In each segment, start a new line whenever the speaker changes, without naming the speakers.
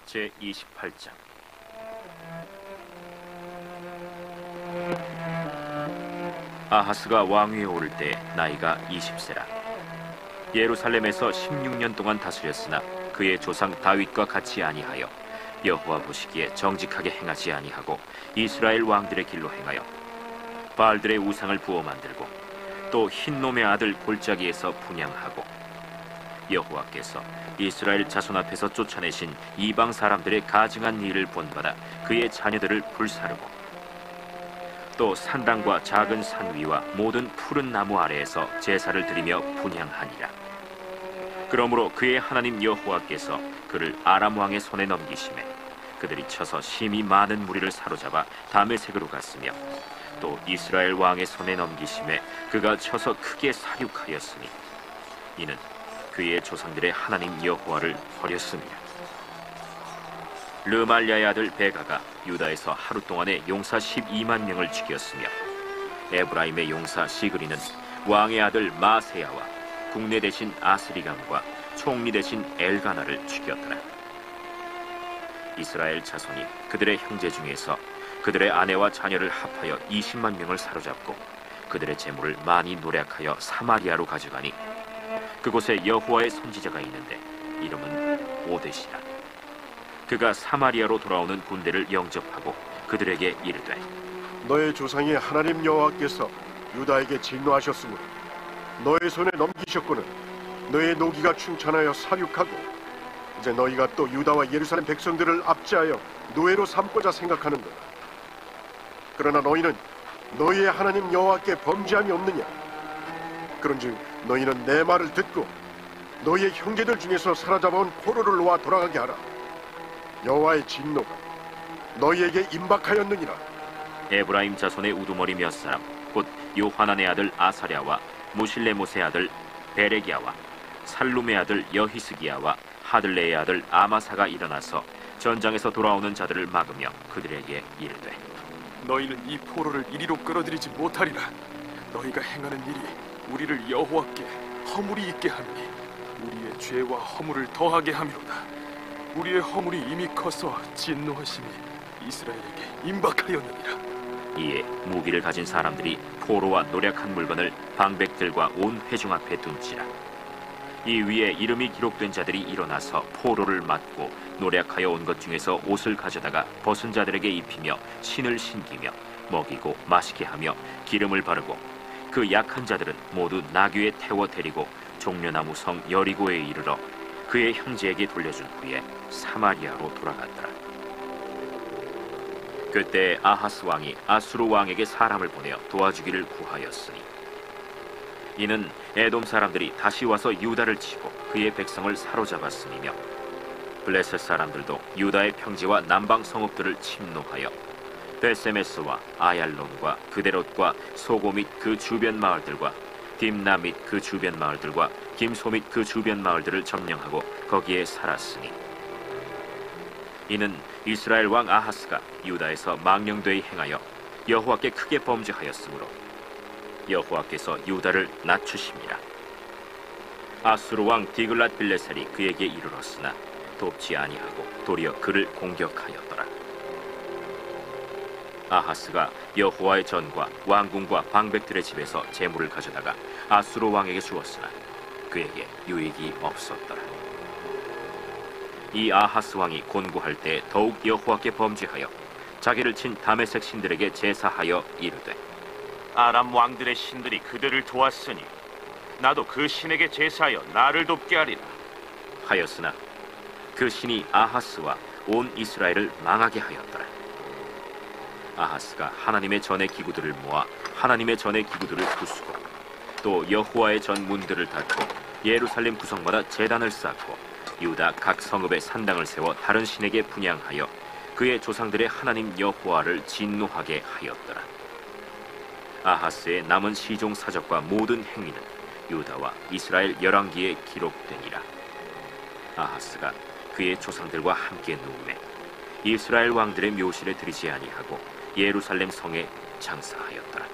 제28장. 아하스가 왕위에 오를 때 나이가 20세라. 예루살렘에서 16년 동안 다스렸으나 그의 조상 다윗과 같이 아니하여 여호와 보시기에 정직하게 행하지 아니하고 이스라엘 왕들의 길로 행하여 바알들의 우상을 부어 만들고 또 흰놈의 아들 골짜기에서 분향하고 여호와께서 이스라엘 자손 앞에서 쫓아내신 이방 사람들의 가증한 일을 본받아 그의 자녀들을 불사르고 또 산당과 작은 산 위와 모든 푸른 나무 아래에서 제사를 드리며 분향하니라. 그러므로 그의 하나님 여호와께서 그를 아람 왕의 손에 넘기심에 그들이 쳐서 심히 많은 무리를 사로잡아 다메섹으로 갔으며 또 이스라엘 왕의 손에 넘기심에 그가 쳐서 크게 사륙하였으니 이는 그의 조상들의 하나님 여호와를 버렸습니다. 르말랴의 아들 베가가 유다에서 하루 동안에 용사 12만 명을 죽였으며 에브라임의 용사 시그리는 왕의 아들 마세야와 국내 대신 아스리감과 총리 대신 엘가나를 죽였더라. 이스라엘 자손이 그들의 형제 중에서 그들의 아내와 자녀를 합하여 20만 명을 사로잡고 그들의 재물을 많이 노략하여 사마리아로 가져가니 그곳에 여호와의 선지자가 있는데 이름은 오뎃이라. 그가 사마리아로 돌아오는 군대를 영접하고 그들에게 이르되
너의 조상이 하나님 여호와께서 유다에게 진노하셨으므로 너의 손에 넘기셨거늘 너의 노기가 충천하여 사륙하고 이제 너희가 또 유다와 예루살렘 백성들을 압제하여 노예로 삼고자 생각하는도다. 그러나 너희는 너희의 하나님 여호와께 범죄함이 없느냐? 그런즉 너희는 내 말을 듣고 너희의 형제들 중에서 사로잡아온 포로를 놓아 돌아가게 하라. 여호와의 진노가 너희에게 임박하였느니라.
에브라임 자손의 우두머리 몇 사람 곧 요하난의 아들 아사랴와 무실레못의 아들 베레기야와 살룸의 아들 여히스기야와 하들레의 아들 아마사가 일어나서 전장에서 돌아오는 자들을 막으며 그들에게 이르되
너희는 이 포로를 이리로 끌어들이지 못하리라. 너희가 행하는 일이 우리를 여호와께 허물이 있게 하느니 우리의 죄와 허물을 더하게 함이로다. 우리의 허물이 이미 커서 진노하심이 이스라엘에게 임박하였느니라.
이에 무기를 가진 사람들이 포로와 노략한 물건을 방백들과 온 회중 앞에 둔지라. 이 위에 이름이 기록된 자들이 일어나서 포로를 맞고 노략하여 온 것 중에서 옷을 가져다가 벗은 자들에게 입히며 신을 신기며 먹이고 마시게 하며 기름을 바르고 그 약한 자들은 모두 나귀에 태워 데리고 종려나무 성 여리고에 이르러 그의 형제에게 돌려준 후에 사마리아로 돌아갔더라. 그때 아하스 왕이 아수르 왕에게 사람을 보내어 도와주기를 구하였으니 이는 에돔 사람들이 다시 와서 유다를 치고 그의 백성을 사로잡았음이며 블레셋 사람들도 유다의 평지와 남방 성읍들을 침노하여 베세메스와 아얄론과 그데롯과 소고 및 그 주변 마을들과 딥나 및 그 주변 마을들과 김소 및 그 주변 마을들을 점령하고 거기에 살았으니 이는 이스라엘 왕 아하스가 유다에서 망령되이 행하여 여호와께 크게 범죄하였으므로 여호와께서 유다를 낮추심이라. 아수르 왕 디글랏 빌레셀이 그에게 이르렀으나 돕지 아니하고 도리어 그를 공격하였더라. 아하스가 여호와의 전과 왕궁과 방백들의 집에서 재물을 가져다가 아수르 왕에게 주었으나 그에게 유익이 없었더라. 이 아하스 왕이 곤고할 때 더욱 여호와께 범죄하여 자기를 친 다메섹 신들에게 제사하여 이르되
아람 왕들의 신들이 그들을 도왔으니 나도 그 신에게 제사하여 나를 돕게 하리라
하였으나 그 신이 아하스와 온 이스라엘을 망하게 하였더라. 아하스가 하나님의 전의 기구들을 모아 하나님의 전의 기구들을 부수고 또 여호와의 전 문들을 닫고 예루살렘 구성마다 제단을 쌓고 유다 각 성읍에 산당을 세워 다른 신에게 분향하여 그의 조상들의 하나님 여호와를 진노하게 하였더라. 아하스의 남은 시종 사적과 모든 행위는 유다와 이스라엘 열왕기에 기록되니라. 아하스가 그의 조상들과 함께 누우매 이스라엘 왕들의 묘실에 들이지 아니하고 예루살렘 성에 장사하였더라.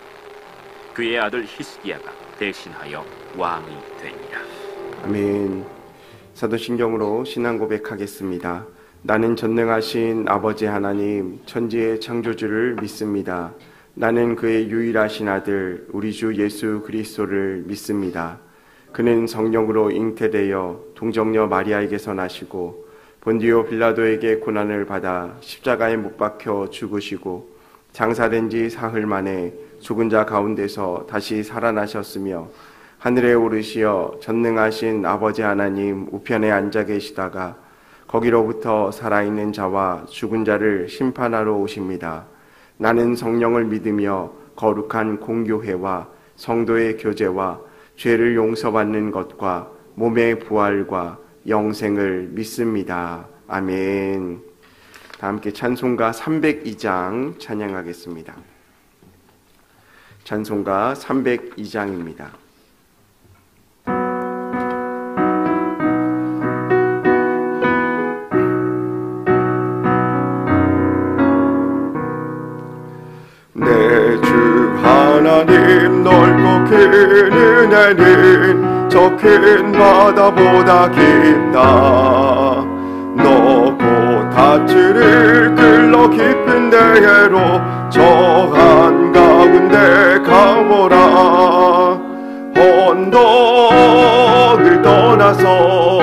그의 아들 히스기야가 대신하여 왕이 되니라.
아멘. 사도신경으로 신앙 고백하겠습니다. 나는 전능하신 아버지 하나님 천지의 창조주를 믿습니다. 나는 그의 유일하신 아들 우리 주 예수 그리스도를 믿습니다. 그는 성령으로 잉태되어 동정녀 마리아에게서 나시고 본디오 빌라도에게 고난을 받아 십자가에 못 박혀 죽으시고 장사된 지 사흘 만에 죽은 자 가운데서 다시 살아나셨으며 하늘에 오르시어 전능하신 아버지 하나님 우편에 앉아 계시다가 거기로부터 살아있는 자와 죽은 자를 심판하러 오십니다. 나는 성령을 믿으며 거룩한 공교회와 성도의 교제와 죄를 용서받는 것과 몸의 부활과 영생을 믿습니다. 아멘. 다 함께 찬송가 302장 찬양하겠습니다. 찬송가 302장입니다.
내 주 하나님 넓고 큰 은혜는 저 큰 바다보다 깊다. 너고 다치를 끌러 깊은 데로 저 한가운데 가보라. 언덕을 떠나서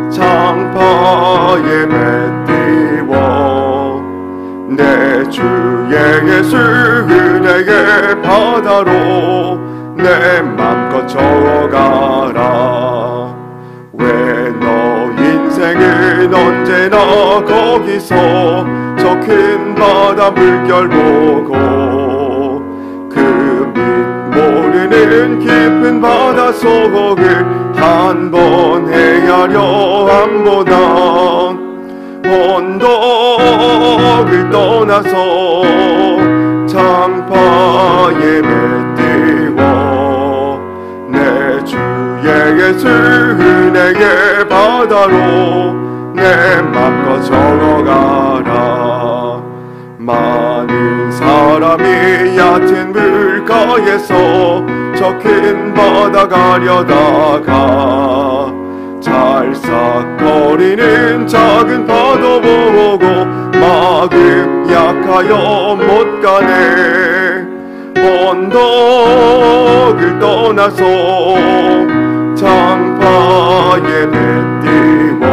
장파에 맺띄워 내 주의 예수 은혜의 바다로 내 맘껏 저어가라. 왜 너 인생은 언제나 거기서 저 큰 바다 물결 보고 그 밑 모르는 깊은 바다 속을 한 번 헤아려 안 보나. 언덕을 떠나서 장파에 맺띄워 내 주의 예수 은혜의 바다로 내 맘껏 저어가라. 많은 사람이 얕은 물가에서 저 큰 바다 가려다가 찰싹거리는 작은 파도 보고 마음 약하여 못 가네. 언덕을 떠나서 장파에 맺띄워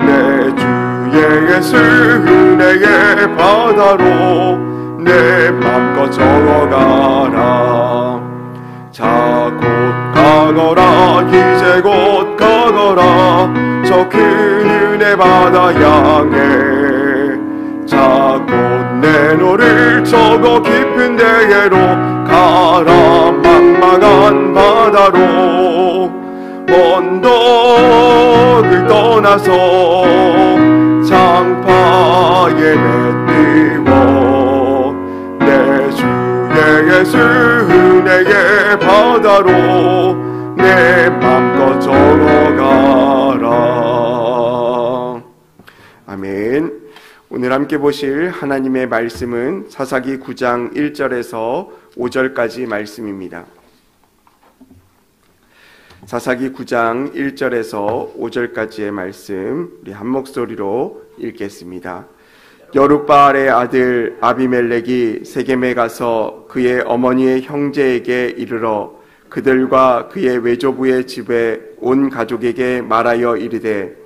내 주의 예수 은혜의 바다로 내 맘껏 저어가라. 자 곧 가거라 이제 곧 가거라 저 큰 은혜 바다 향해. 자 곧 내 노를 저거 깊은 데로 가라. 망망한 바다로 언덕을 떠나서 장파에 맺띄워 내 주의 예수 은혜의 바다로 내 맘껏 저어가라. 아멘. 오늘 함께 보실 하나님의 말씀은 사사기 9장 1절에서 5절까지 말씀입니다. 사사기 9장 1절에서 5절까지의 말씀 우리 한 목소리로 읽겠습니다. 여룻바알의 아들 아비멜렉이 세겜에 가서 그의 어머니의 형제에게 이르러 그들과 그의 외조부의 집에 온 가족에게 말하여 이르되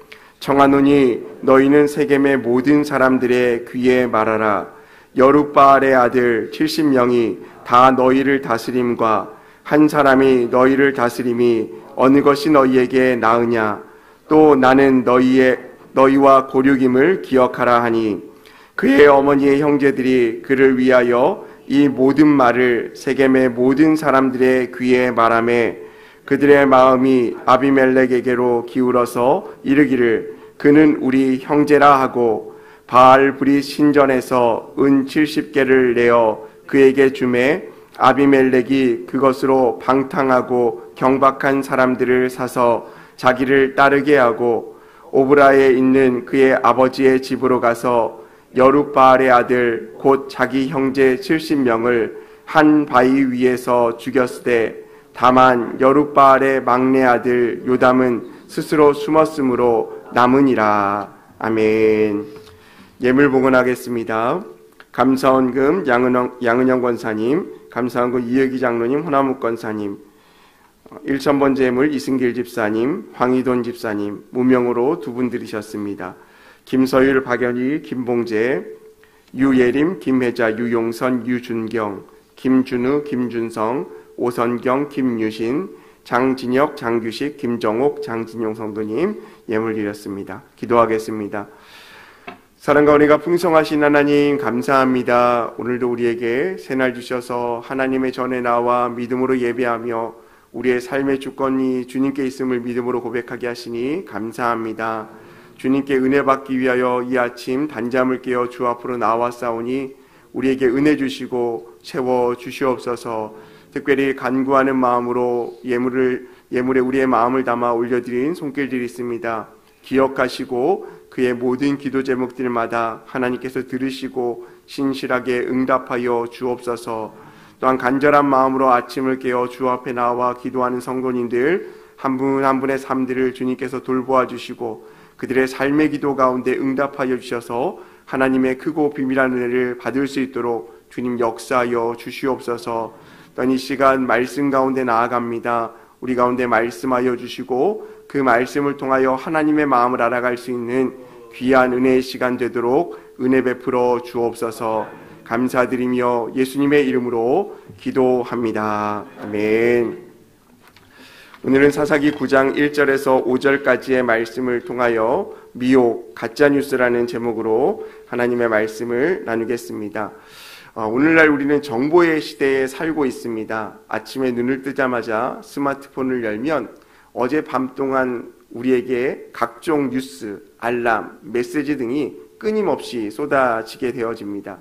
청하노니 너희는 세겜의 모든 사람들의 귀에 말하라. 여룻바알의 아들 70명이 다 너희를 다스림과 한 사람이 너희를 다스림이 어느 것이 너희에게 나으냐. 또 나는 너희와 고륙임을 기억하라 하니 그의 어머니의 형제들이 그를 위하여 이 모든 말을 세겜의 모든 사람들의 귀에 말하매 그들의 마음이 아비멜렉에게로 기울어서 이르기를 그는 우리 형제라 하고 바알브릿 신전에서 은 70개를 내어 그에게 주매 아비멜렉이 그것으로 방탕하고 경박한 사람들을 사서 자기를 따르게 하고 오브라에 있는 그의 아버지의 집으로 가서 여룻바알의 아들 곧 자기 형제 70명을 한 바위 위에서 죽였으되 다만 여룻바알의 막내 아들 요담은 스스로 숨었으므로 남으니라.
아멘. 예물 봉헌하겠습니다. 감사원금 양은영 권사님, 감사원금 이혁기 장로님, 호나무 권사님, 1000번째 예물 이승길 집사님, 황희돈 집사님, 무명으로 2분 드리셨습니다. 김서율, 박연희, 김봉재, 유예림, 김혜자, 유용선, 유준경, 김준우, 김준성, 오선경, 김유신, 장진혁, 장규식, 김정옥, 장진용 성도님 예물 드렸습니다. 기도하겠습니다. 사랑과 은혜가 풍성하신 하나님 감사합니다. 오늘도 우리에게 새날 주셔서 하나님의 전에 나와 믿음으로 예배하며 우리의 삶의 주권이 주님께 있음을 믿음으로 고백하게 하시니 감사합니다. 주님께 은혜 받기 위하여 이 아침 단잠을 깨어 주 앞으로 나왔사오니 우리에게 은혜 주시고 채워 주시옵소서. 특별히 간구하는 마음으로 예물에 우리의 마음을 담아 올려드린 손길들이 있습니다. 기억하시고 그의 모든 기도 제목들마다 하나님께서 들으시고 신실하게 응답하여 주옵소서. 또한 간절한 마음으로 아침을 깨어 주 앞에 나와 기도하는 성도님들 한 분 한 분의 삶들을 주님께서 돌보아 주시고 그들의 삶의 기도 가운데 응답하여 주셔서 하나님의 크고 비밀한 은혜를 받을 수 있도록 주님 역사하여 주시옵소서. 또한 이 시간 말씀 가운데 나아갑니다. 우리 가운데 말씀하여 주시고 그 말씀을 통하여 하나님의 마음을 알아갈 수 있는 귀한 은혜의 시간 되도록 은혜 베풀어 주옵소서. 감사드리며 예수님의 이름으로 기도합니다. 아멘. 오늘은 사사기 9장 1절에서 5절까지의 말씀을 통하여 미혹, 가짜뉴스라는 제목으로 하나님의 말씀을 나누겠습니다. 오늘날 우리는 정보의 시대에 살고 있습니다. 아침에 눈을 뜨자마자 스마트폰을 열면 어젯밤 동안 우리에게 각종 뉴스, 알람, 메시지 등이 끊임없이 쏟아지게 되어집니다.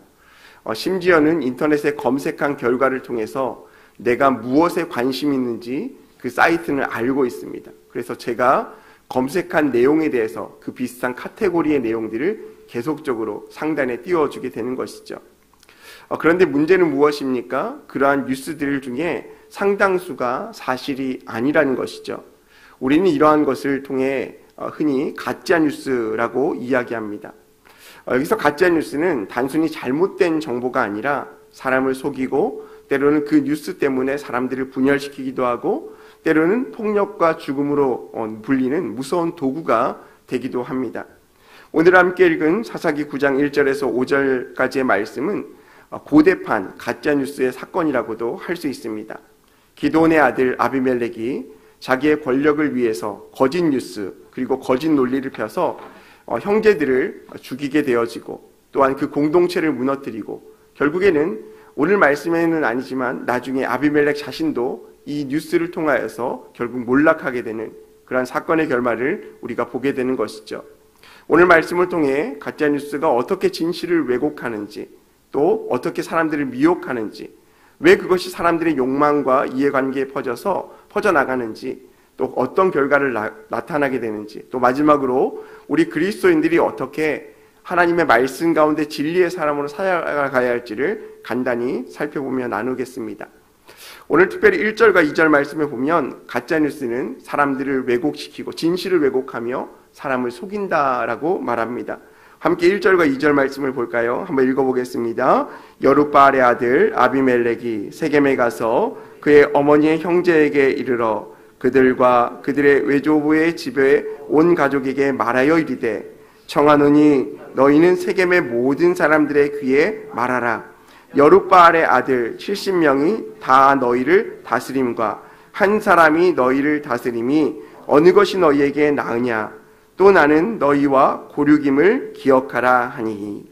심지어는 인터넷에 검색한 결과를 통해서 내가 무엇에 관심이 있는지 그 사이트는 알고 있습니다. 그래서 제가 검색한 내용에 대해서 그 비슷한 카테고리의 내용들을 계속적으로 상단에 띄워주게 되는 것이죠. 그런데 문제는 무엇입니까? 그러한 뉴스들 중에 상당수가 사실이 아니라는 것이죠. 우리는 이러한 것을 통해 흔히 가짜뉴스라고 이야기합니다. 여기서 가짜뉴스는 단순히 잘못된 정보가 아니라 사람을 속이고 때로는 그 뉴스 때문에 사람들을 분열시키기도 하고 때로는 폭력과 죽음으로 불리는 무서운 도구가 되기도 합니다. 오늘 함께 읽은 사사기 9장 1절에서 5절까지의 말씀은 고대판 가짜뉴스의 사건이라고도 할 수 있습니다. 기드온의 아들 아비멜렉이 자기의 권력을 위해서 거짓 뉴스 그리고 거짓 논리를 펴서 형제들을 죽이게 되어지고 또한 그 공동체를 무너뜨리고 결국에는 오늘 말씀에는 아니지만 나중에 아비멜렉 자신도 이 뉴스를 통하여서 결국 몰락하게 되는 그러한 사건의 결말을 우리가 보게 되는 것이죠. 오늘 말씀을 통해 가짜뉴스가 어떻게 진실을 왜곡하는지 또 어떻게 사람들을 미혹하는지 왜 그것이 사람들의 욕망과 이해관계에 퍼져나가는지 또 어떤 결과를 나타나게 되는지 또 마지막으로 우리 그리스도인들이 어떻게 하나님의 말씀 가운데 진리의 사람으로 살아가야 할지를 간단히 살펴보며 나누겠습니다. 오늘 특별히 1절과 2절 말씀에 보면 가짜뉴스는 사람들을 왜곡시키고 진실을 왜곡하며 사람을 속인다라고 말합니다. 함께 1절과 2절 말씀을 볼까요? 한번 읽어보겠습니다. 여룻바알의 아들 아비멜렉이 세겜에 가서 그의 어머니의 형제에게 이르러 그들과 그들의 외조부의 집에 온 가족에게 말하여 이르되 청하노니 너희는 세겜의 모든 사람들의 귀에 말하라. 여룻바알의 아들 70명이 다 너희를 다스림과 한 사람이 너희를 다스림이 어느 것이 너희에게 나으냐. 또 나는 너희와 고륙임을 기억하라 하니.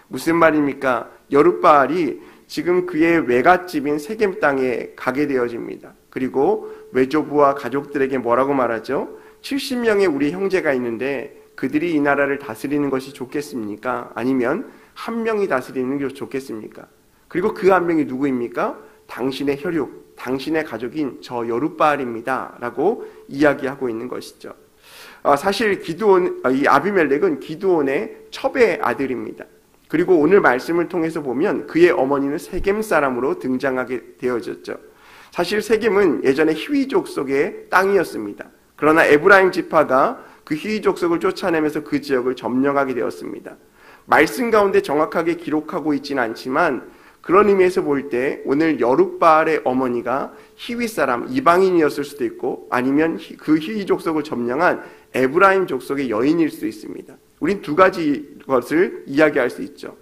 무슨 말입니까? 여룻바알이 지금 그의 외갓집인 세겜 땅에 가게 되어집니다. 그리고 외조부와 가족들에게 뭐라고 말하죠? 70명의 우리 형제가 있는데 그들이 이 나라를 다스리는 것이 좋겠습니까? 아니면 한 명이 다스리는 게 좋겠습니까? 그리고 그 한 명이 누구입니까? 당신의 혈육, 당신의 가족인 저 여룻바알입니다 라고 이야기하고 있는 것이죠. 사실 이 아비멜렉은 기드온의 첩의 아들입니다. 그리고 오늘 말씀을 통해서 보면 그의 어머니는 세겜 사람으로 등장하게 되어졌죠. 사실 세겜은 예전에 히위족 속의 땅이었습니다. 그러나 에브라임 지파가 그 희위 족속을 쫓아내면서 그 지역을 점령하게 되었습니다. 말씀 가운데 정확하게 기록하고 있지는 않지만 그런 의미에서 볼 때 오늘 여룻바알의 어머니가 히위 사람 이방인이었을 수도 있고 아니면 그 희위 족속을 점령한 에브라임 족속의 여인일 수도 있습니다. 우린 두 가지 것을 이야기할 수 있죠.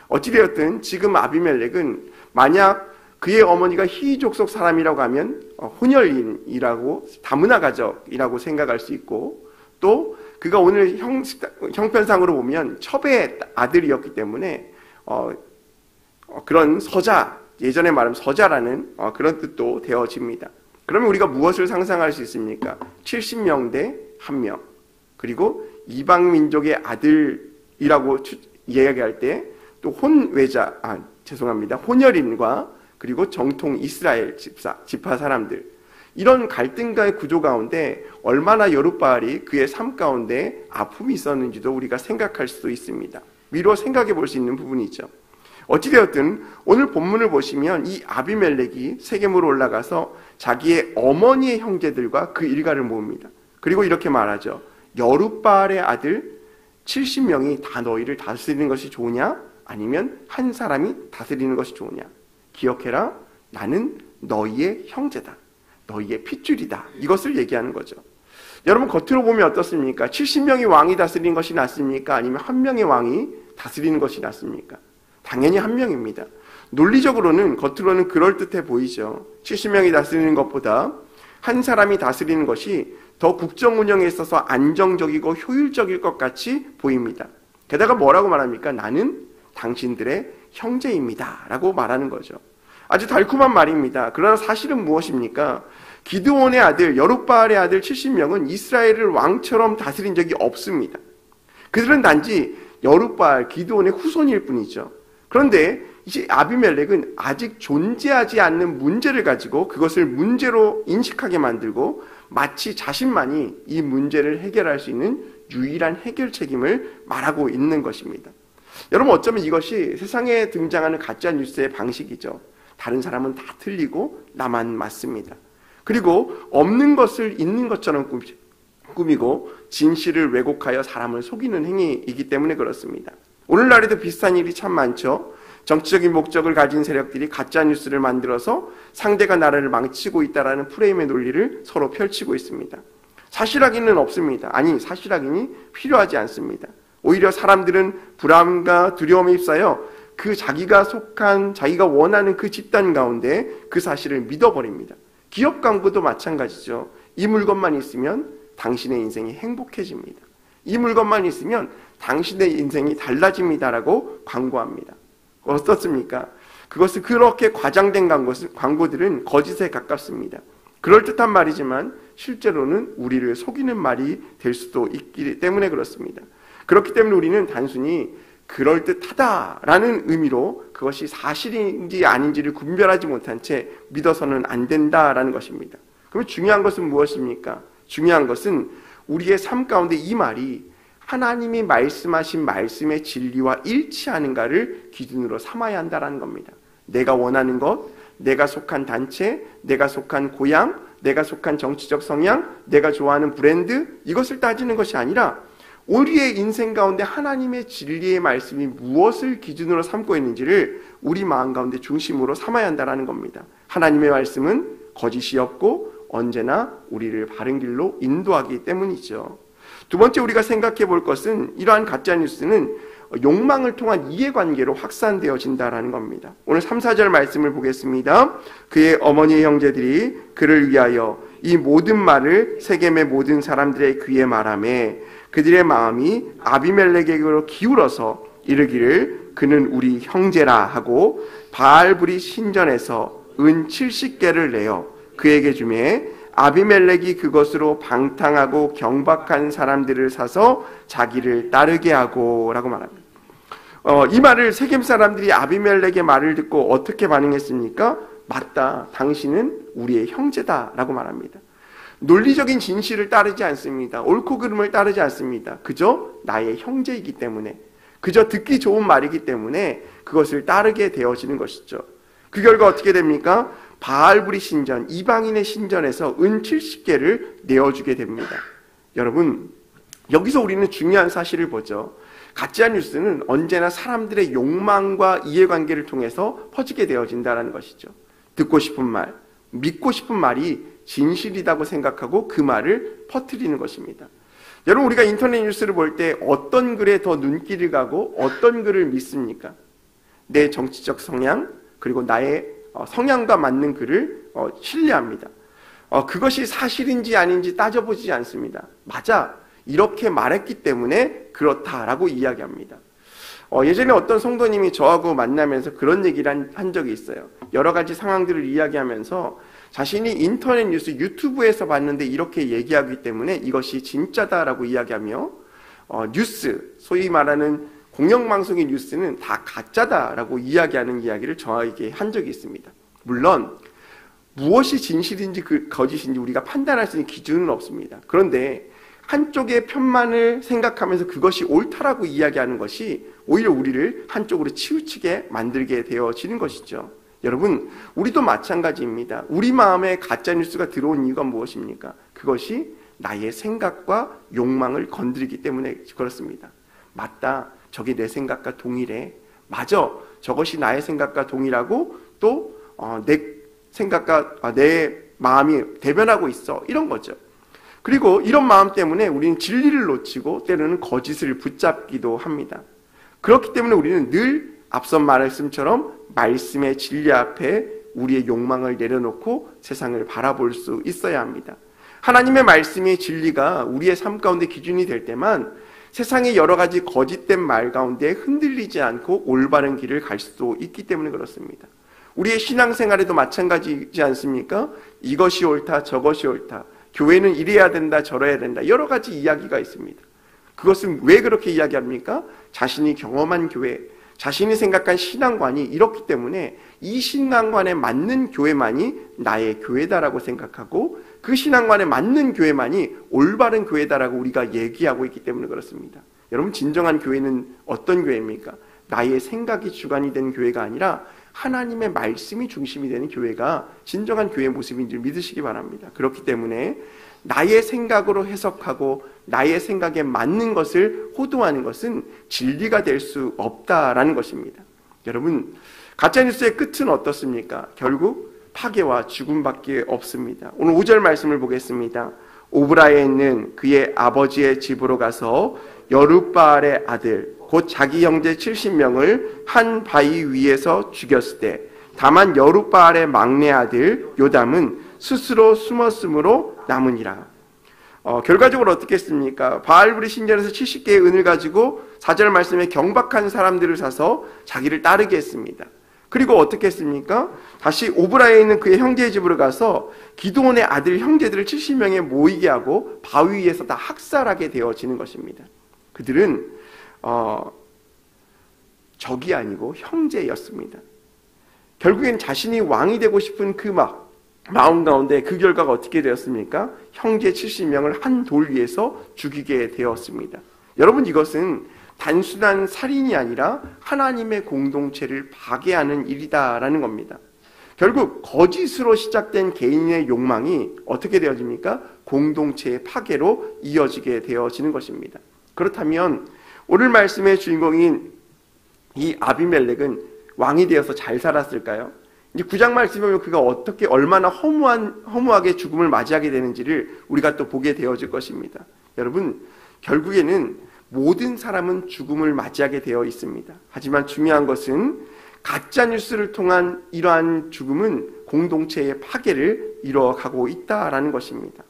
어찌되었든 지금 아비멜렉은 만약 그의 어머니가 희위 족속 사람이라고 하면 혼혈인이라고 다문화 가족이라고 생각할 수 있고 또 그가 오늘 형편상으로 보면 첩의 아들이었기 때문에 그런 서자, 예전에 말하면 서자라는 그런 뜻도 되어집니다. 그러면 우리가 무엇을 상상할 수 있습니까? 70명 대 1명. 그리고 이방 민족의 아들이라고 이야기할 때 또 혼혈인과 그리고 정통 이스라엘 지파 사람들. 이런 갈등과의 구조 가운데 얼마나 여룻바알이 그의 삶 가운데 아픔이 있었는지도 우리가 생각할 수도 있습니다. 미루어 생각해 볼 수 있는 부분이죠. 어찌되었든 오늘 본문을 보시면 이 아비멜렉이 세겜으로 올라가서 자기의 어머니의 형제들과 그 일가를 모읍니다. 그리고 이렇게 말하죠. 여룻바알의 아들 70명이 다 너희를 다스리는 것이 좋으냐? 아니면 한 사람이 다스리는 것이 좋으냐? 기억해라. 나는 너희의 형제다. 너희의 핏줄이다. 이것을 얘기하는 거죠. 여러분 겉으로 보면 어떻습니까? 70명이 왕이 다스리는 것이 낫습니까? 아니면 한 명의 왕이 다스리는 것이 낫습니까? 당연히 한 명입니다. 논리적으로는 겉으로는 그럴듯해 보이죠. 70명이 다스리는 것보다 한 사람이 다스리는 것이 더 국정 운영에 있어서 안정적이고 효율적일 것 같이 보입니다. 게다가 뭐라고 말합니까? 나는 당신들의 형제입니다. 라고 말하는 거죠. 아주 달콤한 말입니다. 그러나 사실은 무엇입니까? 기드온의 아들, 여룻바알의 아들 70명은 이스라엘을 왕처럼 다스린 적이 없습니다. 그들은 단지 여룻바알, 기드온의 후손일 뿐이죠. 그런데 이제 아비멜렉은 아직 존재하지 않는 문제를 가지고 그것을 문제로 인식하게 만들고 마치 자신만이 이 문제를 해결할 수 있는 유일한 해결 책임을 말하고 있는 것입니다. 여러분 어쩌면 이것이 세상에 등장하는 가짜 뉴스의 방식이죠. 다른 사람은 다 틀리고 나만 맞습니다. 그리고 없는 것을 있는 것처럼 꾸미고 진실을 왜곡하여 사람을 속이는 행위이기 때문에 그렇습니다. 오늘날에도 비슷한 일이 참 많죠. 정치적인 목적을 가진 세력들이 가짜 뉴스를 만들어서 상대가 나라를 망치고 있다라는 프레임의 논리를 서로 펼치고 있습니다. 사실 확인은 없습니다. 아니, 사실 확인이 필요하지 않습니다. 오히려 사람들은 불안과 두려움에 휩싸여 자기가 원하는 그 집단 가운데 그 사실을 믿어버립니다. 기업 광고도 마찬가지죠. 이 물건만 있으면 당신의 인생이 행복해집니다. 이 물건만 있으면 당신의 인생이 달라집니다라고 광고합니다. 어떻습니까? 그것을 그렇게 과장된 광고들은 거짓에 가깝습니다. 그럴듯한 말이지만 실제로는 우리를 속이는 말이 될 수도 있기 때문에 그렇습니다. 그렇기 때문에 우리는 단순히 그럴듯하다라는 의미로 그것이 사실인지 아닌지를 구별하지 못한 채 믿어서는 안 된다라는 것입니다. 그럼 중요한 것은 무엇입니까? 중요한 것은 우리의 삶 가운데 이 말이 하나님이 말씀하신 말씀의 진리와 일치하는가를 기준으로 삼아야 한다는 겁니다. 내가 원하는 것, 내가 속한 단체, 내가 속한 고향, 내가 속한 정치적 성향, 내가 좋아하는 브랜드, 이것을 따지는 것이 아니라 우리의 인생 가운데 하나님의 진리의 말씀이 무엇을 기준으로 삼고 있는지를 우리 마음 가운데 중심으로 삼아야 한다는 겁니다. 하나님의 말씀은 거짓이 없고 언제나 우리를 바른 길로 인도하기 때문이죠. 두 번째 우리가 생각해 볼 것은 이러한 가짜뉴스는 욕망을 통한 이해관계로 확산되어진다는 겁니다. 오늘 3, 4절 말씀을 보겠습니다. 그의 어머니의 형제들이 그를 위하여 이 모든 말을 세겜의 모든 사람들의 귀에 말하매 그들의 마음이 아비멜렉에게로 기울어서 이르기를 그는 우리 형제라 하고 바알브리 신전에서 은 70개를 내어 그에게 주매 아비멜렉이 그것으로 방탕하고 경박한 사람들을 사서 자기를 따르게 하고 라고 말합니다. 이 말을 세겜 사람들이 아비멜렉의 말을 듣고 어떻게 반응했습니까? 맞다. 당신은 우리의 형제다 라고 말합니다. 논리적인 진실을 따르지 않습니다. 옳고 그름을 따르지 않습니다. 그저 나의 형제이기 때문에, 그저 듣기 좋은 말이기 때문에 그것을 따르게 되어지는 것이죠. 그 결과 어떻게 됩니까? 바알브리 신전, 이방인의 신전에서 은 70개를 내어주게 됩니다. 여러분, 여기서 우리는 중요한 사실을 보죠. 가짜 뉴스는 언제나 사람들의 욕망과 이해관계를 통해서 퍼지게 되어진다는 것이죠. 듣고 싶은 말, 믿고 싶은 말이 진실이라고 생각하고 그 말을 퍼뜨리는 것입니다. 여러분, 우리가 인터넷 뉴스를 볼 때 어떤 글에 더 눈길을 가고 어떤 글을 믿습니까? 내 정치적 성향, 그리고 나의 성향과 맞는 글을 신뢰합니다. 그것이 사실인지 아닌지 따져보지 않습니다. 맞아, 이렇게 말했기 때문에 그렇다라고 이야기합니다. 예전에 어떤 성도님이 저하고 만나면서 그런 얘기를 한 적이 있어요. 여러 가지 상황들을 이야기하면서 자신이 인터넷 뉴스 유튜브에서 봤는데 이렇게 얘기하기 때문에 이것이 진짜다라고 이야기하며 뉴스, 소위 말하는 공영방송의 뉴스는 다 가짜다라고 이야기하는 이야기를 저에게 한 적이 있습니다. 물론 무엇이 진실인지 거짓인지 우리가 판단할 수 있는 기준은 없습니다. 그런데 한쪽의 편만을 생각하면서 그것이 옳다라고 이야기하는 것이 오히려 우리를 한쪽으로 치우치게 만들게 되어지는 것이죠. 여러분, 우리도 마찬가지입니다. 우리 마음에 가짜뉴스가 들어온 이유가 무엇입니까? 그것이 나의 생각과 욕망을 건드리기 때문에 그렇습니다. 맞다, 저게 내 생각과 동일해. 맞아, 저것이 나의 생각과 동일하고 또 내 생각과 내 마음이 대변하고 있어, 이런 거죠. 그리고 이런 마음 때문에 우리는 진리를 놓치고 때로는 거짓을 붙잡기도 합니다. 그렇기 때문에 우리는 늘 앞선 말씀처럼 말씀의 진리 앞에 우리의 욕망을 내려놓고 세상을 바라볼 수 있어야 합니다. 하나님의 말씀의 진리가 우리의 삶 가운데 기준이 될 때만 세상의 여러 가지 거짓된 말 가운데 흔들리지 않고 올바른 길을 갈 수도 있기 때문에 그렇습니다. 우리의 신앙생활에도 마찬가지지 않습니까? 이것이 옳다, 저것이 옳다. 교회는 이래야 된다, 저래야 된다. 여러 가지 이야기가 있습니다. 그것은 왜 그렇게 이야기합니까? 자신이 경험한 교회, 자신이 생각한 신앙관이 이렇기 때문에 이 신앙관에 맞는 교회만이 나의 교회다라고 생각하고 그 신앙관에 맞는 교회만이 올바른 교회다라고 우리가 얘기하고 있기 때문에 그렇습니다. 여러분, 진정한 교회는 어떤 교회입니까? 나의 생각이 주관이 된 교회가 아니라 하나님의 말씀이 중심이 되는 교회가 진정한 교회의 모습인 줄 믿으시기 바랍니다. 그렇기 때문에 나의 생각으로 해석하고 나의 생각에 맞는 것을 호도하는 것은 진리가 될 수 없다라는 것입니다. 여러분, 가짜뉴스의 끝은 어떻습니까? 결국 파괴와 죽음밖에 없습니다. 오늘 5절 말씀을 보겠습니다. 오브라이는 그의 아버지의 집으로 가서 여룻바알의 아들 곧 자기 형제 70명을 한 바위 위에서 죽였을 때 다만 여룻바알의 막내 아들 요담은 스스로 숨었으므로 남으니라. 결과적으로 어떻게 했습니까? 바알불이 신전에서 70개의 은을 가지고 4절 말씀에 경박한 사람들을 사서 자기를 따르게 했습니다. 그리고 어떻게 했습니까? 다시 오브라에 있는 그의 형제의 집으로 가서 기드온의 아들 형제들을 70명에 모이게 하고 바위 위에서 다 학살하게 되어지는 것입니다. 그들은 적이 아니고 형제였습니다. 결국엔 자신이 왕이 되고 싶은 그 마음 가운데 그 결과가 어떻게 되었습니까? 형제 70명을 한 돌 위에서 죽이게 되었습니다. 여러분, 이것은 단순한 살인이 아니라 하나님의 공동체를 파괴하는 일이다라는 겁니다. 결국 거짓으로 시작된 개인의 욕망이 어떻게 되어집니까? 공동체의 파괴로 이어지게 되어지는 것입니다. 그렇다면 오늘 말씀의 주인공인 이 아비멜렉은 왕이 되어서 잘 살았을까요? 이제 9장 말씀에 보면 그가 어떻게 얼마나 허무하게 죽음을 맞이하게 되는지를 우리가 또 보게 되어질 것입니다. 여러분, 결국에는 모든 사람은 죽음을 맞이하게 되어 있습니다. 하지만 중요한 것은 가짜뉴스를 통한 이러한 죽음은 공동체의 파괴를 이뤄가고 있다라는 것입니다.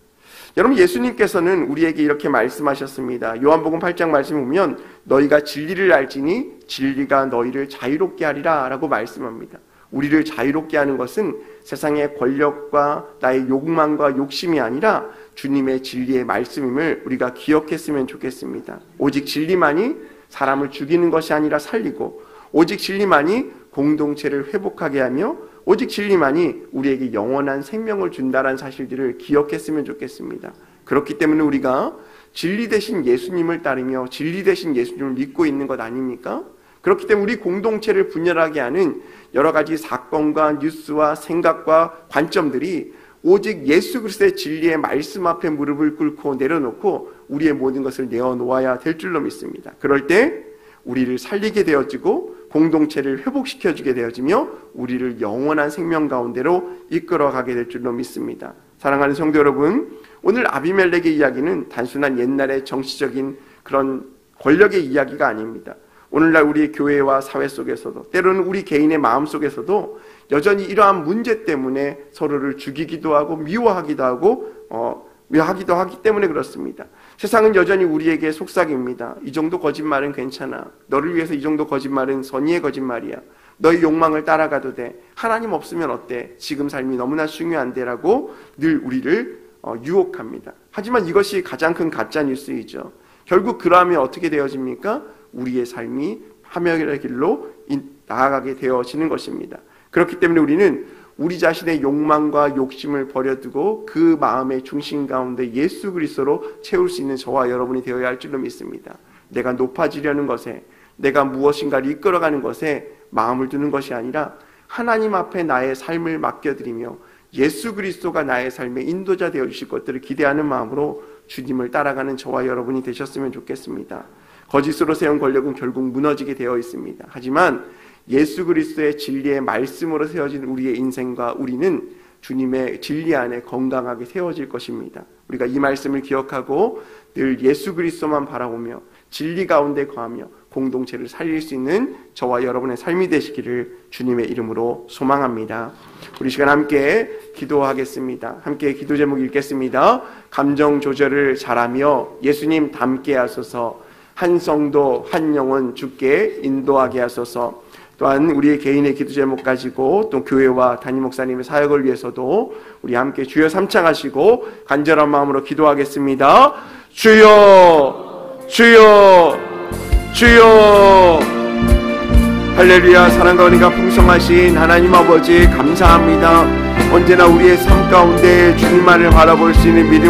여러분, 예수님께서는 우리에게 이렇게 말씀하셨습니다. 요한복음 8장 말씀을 보면 너희가 진리를 알지니 진리가 너희를 자유롭게 하리라 라고 말씀합니다. 우리를 자유롭게 하는 것은 세상의 권력과 나의 욕망과 욕심이 아니라 주님의 진리의 말씀임을 우리가 기억했으면 좋겠습니다. 오직 진리만이 사람을 죽이는 것이 아니라 살리고, 오직 진리만이 공동체를 회복하게 하며, 오직 진리만이 우리에게 영원한 생명을 준다는 사실들을 기억했으면 좋겠습니다. 그렇기 때문에 우리가 진리 되신 예수님을 따르며 진리 되신 예수님을 믿고 있는 것 아닙니까? 그렇기 때문에 우리 공동체를 분열하게 하는 여러 가지 사건과 뉴스와 생각과 관점들이 오직 예수 그리스도의 진리의 말씀 앞에 무릎을 꿇고 내려놓고 우리의 모든 것을 내어놓아야 될 줄로 믿습니다. 그럴 때 우리를 살리게 되어지고 공동체를 회복시켜주게 되어지며 우리를 영원한 생명 가운데로 이끌어가게 될 줄로 믿습니다. 사랑하는 성도 여러분, 오늘 아비멜렉의 이야기는 단순한 옛날의 정치적인 그런 권력의 이야기가 아닙니다. 오늘날 우리 교회와 사회 속에서도, 때로는 우리 개인의 마음 속에서도 여전히 이러한 문제 때문에 서로를 죽이기도 하고 미워하기도 하기 때문에 그렇습니다. 세상은 여전히 우리에게 속삭입니다. 이 정도 거짓말은 괜찮아. 너를 위해서 이 정도 거짓말은 선의의 거짓말이야. 너의 욕망을 따라가도 돼. 하나님 없으면 어때? 지금 삶이 너무나 중요한데 라고 늘 우리를 유혹합니다. 하지만 이것이 가장 큰 가짜 뉴스이죠. 결국 그러하면 어떻게 되어집니까? 우리의 삶이 하명의 길로 나아가게 되어지는 것입니다. 그렇기 때문에 우리는 우리 자신의 욕망과 욕심을 버려두고 그 마음의 중심 가운데 예수 그리스도로 채울 수 있는 저와 여러분이 되어야 할 줄로 믿습니다. 내가 높아지려는 것에, 내가 무엇인가를 이끌어가는 것에 마음을 두는 것이 아니라 하나님 앞에 나의 삶을 맡겨드리며 예수 그리스도가 나의 삶의 인도자 되어주실 것들을 기대하는 마음으로 주님을 따라가는 저와 여러분이 되셨으면 좋겠습니다. 거짓으로 세운 권력은 결국 무너지게 되어 있습니다. 하지만 예수 그리스도의 진리의 말씀으로 세워진 우리의 인생과 우리는 주님의 진리 안에 건강하게 세워질 것입니다. 우리가 이 말씀을 기억하고 늘 예수 그리스도만 바라보며 진리 가운데 거하며 공동체를 살릴 수 있는 저와 여러분의 삶이 되시기를 주님의 이름으로 소망합니다. 우리 시간 함께 기도하겠습니다. 함께 기도 제목 읽겠습니다. 감정 조절을 잘하며 예수님 닮게 하소서. 한 성도 한 영혼 주께 인도하게 하소서. 또한 우리의 개인의 기도 제목 가지고 또 교회와 담임 목사님의 사역을 위해서도 우리 함께 주여 삼창하시고 간절한 마음으로 기도하겠습니다. 주여, 주여, 주여. 할렐루야. 사랑과 은혜가 풍성하신 하나님 아버지 감사합니다. 언제나 우리의 삶 가운데 주님만을 바라볼 수 있는 믿음